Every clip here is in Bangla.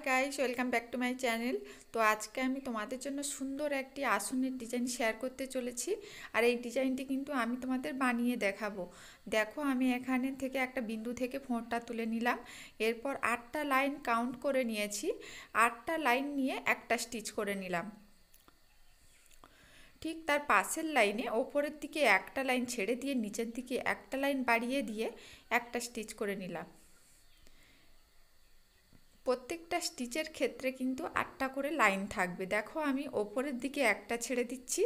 Guys, welcome back to my channel. তো আজকে আমি তোমাদের জন্য সুন্দর একটি আসনের ডিজাইন শেয়ার করতে চলেছি। আর এই ডিজাইনটি কিন্তু আমি তোমাদের বানিয়ে দেখাবো। দেখো, আমি এখানে থেকে একটা বিন্দু থেকে ফোঁটা তুলে নিলাম। এরপর 8টা লাইন কাউন্ট করে নিয়েছি। 8টা লাইন নিয়ে একটা স্টিচ করে নিলাম। ঠিক তার পাশের লাইনে ওপরের দিকে একটা লাইন ছেড়ে দিয়ে নিচের দিকে একটা লাইন বাড়িয়ে দিয়ে একটা স্টিচ করে নিলাম। প্রত্যেকটা স্টিচের ক্ষেত্রে কিন্তু 8টা করে লাইন থাকবে। দেখো, আমি ওপরের দিকে একটা ছেড়ে দিচ্ছি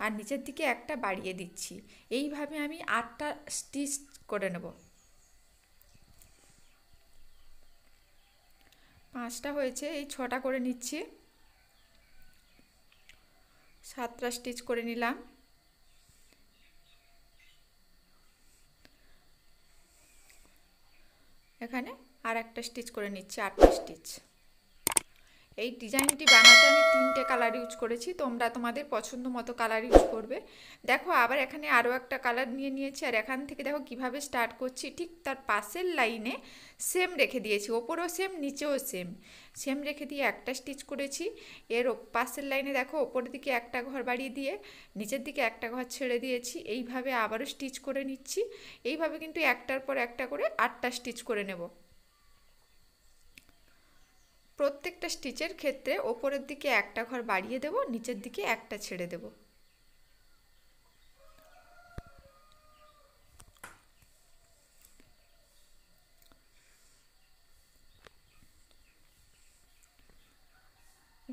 আর নিচের দিকে একটা বাড়িয়ে দিচ্ছি। এইভাবে আমি 8টা স্টিচ করে নেব। 5টা হয়েছে, এই 6টা করে নিচ্ছি। 7টা স্টিচ করে নিলাম। এখানে আর একটা স্টিচ করে নিচ্ছি, 8টা স্টিচ। এই ডিজাইনটি বানাতে আমি 3টে কালার ইউজ করেছি, তোমরা তোমাদের পছন্দ মতো কালার ইউজ করবে। দেখো, আবার এখানে আরও একটা কালার নিয়ে নিয়েছি। আর এখান থেকে দেখো কিভাবে স্টার্ট করছি। ঠিক তার পাশের লাইনে সেম রেখে দিয়েছি, ওপরেও সেম নিচেও সেম সেম রেখে দিয়ে একটা স্টিচ করেছি। এর পাশের লাইনে দেখো ওপরের দিকে একটা ঘর বাড়িয়ে দিয়ে নিচের দিকে একটা ঘর ছেড়ে দিয়েছি। এইভাবে আবারও স্টিচ করে নিচ্ছি। এইভাবে কিন্তু একটার পর একটা করে 8টা স্টিচ করে নেব। প্রত্যেকটা স্টিচের ক্ষেত্রে ওপরের দিকে একটা ঘর বাড়িয়ে দেব, নিচের দিকে একটা ছেড়ে দেব।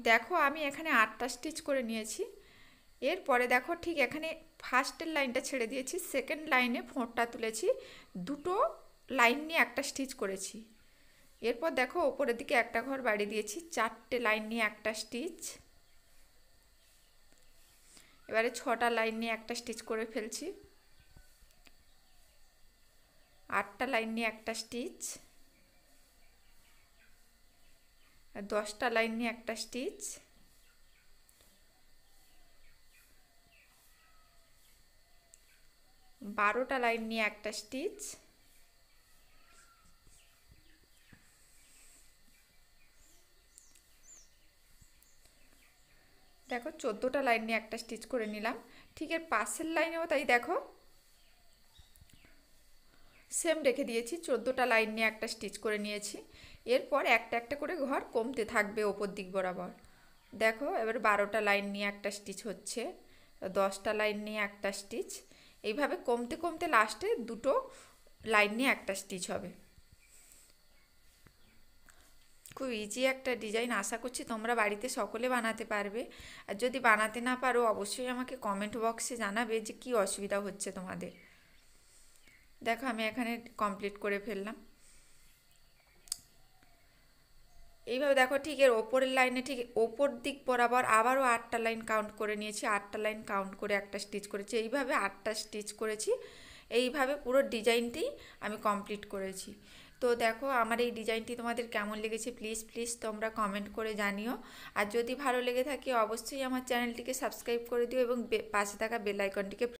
দেখো, আমি এখানে 8টা স্টিচ করে নিয়েছি। এরপরে দেখো, ঠিক এখানে ফার্স্টের লাইনটা ছেড়ে দিয়েছি, সেকেন্ড লাইনে ফোঁটা তুলেছি, দুটো লাইন নিয়ে একটা স্টিচ করেছি। এরপর দেখো ওপরের দিকে একটা ঘর বাড়িয়ে দিয়েছি, 4টে লাইন নিয়ে একটা স্টিচ। এবারে 6টা লাইন নিয়ে একটা স্টিচ করে ফেলছি। 8টা লাইন নিয়ে একটা স্টিচ। 10টা লাইন নিয়ে একটা স্টিচ। 12টা লাইন নিয়ে একটা স্টিচ। দেখো, 14টা লাইন নিয়ে একটা স্টিচ করে নিলাম। ঠিক এর পাশের লাইনেও তাই, দেখো সেম রেখে দিয়েছি, 14টা লাইন নিয়ে একটা স্টিচ করে নিয়েছি। এরপর একটা একটা করে ঘর কমতে থাকবে ওপর দিক বরাবর। দেখো, এবার 12টা লাইন নিয়ে একটা স্টিচ হচ্ছে, 10টা লাইন নিয়ে একটা স্টিচ। এইভাবে কমতে কমতে লাস্টে দুটো লাইন নিয়ে একটা স্টিচ হবে। খুব ইজি একটা ডিজাইন, আশা করছি তোমরা বাড়িতে সকলে বানাতে পারবে। আর যদি বানাতে না পারো অবশ্যই আমাকে কমেন্ট বক্সে জানাবে যে কী অসুবিধা হচ্ছে তোমাদের। দেখো, আমি এখানে কমপ্লিট করে ফেললাম। এইভাবে দেখো, ঠিক এর ওপরের লাইনে ঠিক ওপর দিক বরাবর আবারও 8টা লাইন কাউন্ট করে নিয়েছি, 8টা লাইন কাউন্ট করে একটা স্টিচ করেছি। এইভাবে 8টা স্টিচ করেছি। এইভাবে পুরো ডিজাইনটি আমি কমপ্লিট করেছি। তো দেখো, আমার এই ডিজাইনটি তোমাদের কেমন লেগেছে প্লিজ প্লিজ তোমরা কমেন্ট করে জানিও। আর যদি ভালো লেগে থাকে অবশ্যই আমার চ্যানেলটিকে সাবস্ক্রাইব করে দিও এবং পাশে থাকা বেল আইকনটিকে